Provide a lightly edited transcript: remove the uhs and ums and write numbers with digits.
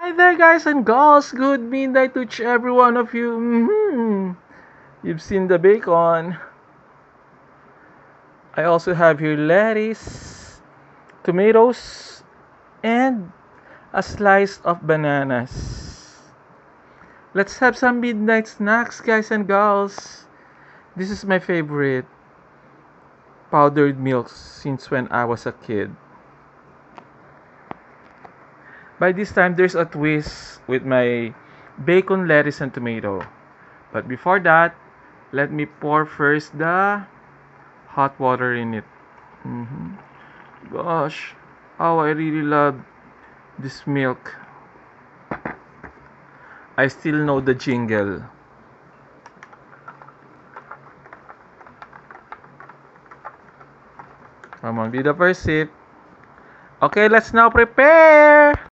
Hi there, guys and girls. Good midnight to each every one of you. You've seen the bacon. I also have here lettuce, tomatoes, and a slice of bananas. Let's have some midnight snacks, guys and girls. This is my favorite powdered milk since when I was a kid. By this time, there's a twist with my bacon, lettuce, and tomato. But before that, let me pour first the hot water in it. Mhm. Gosh, how I really love this milk. I still know the jingle. Come on, be the first sip. Okay, let's now prepare.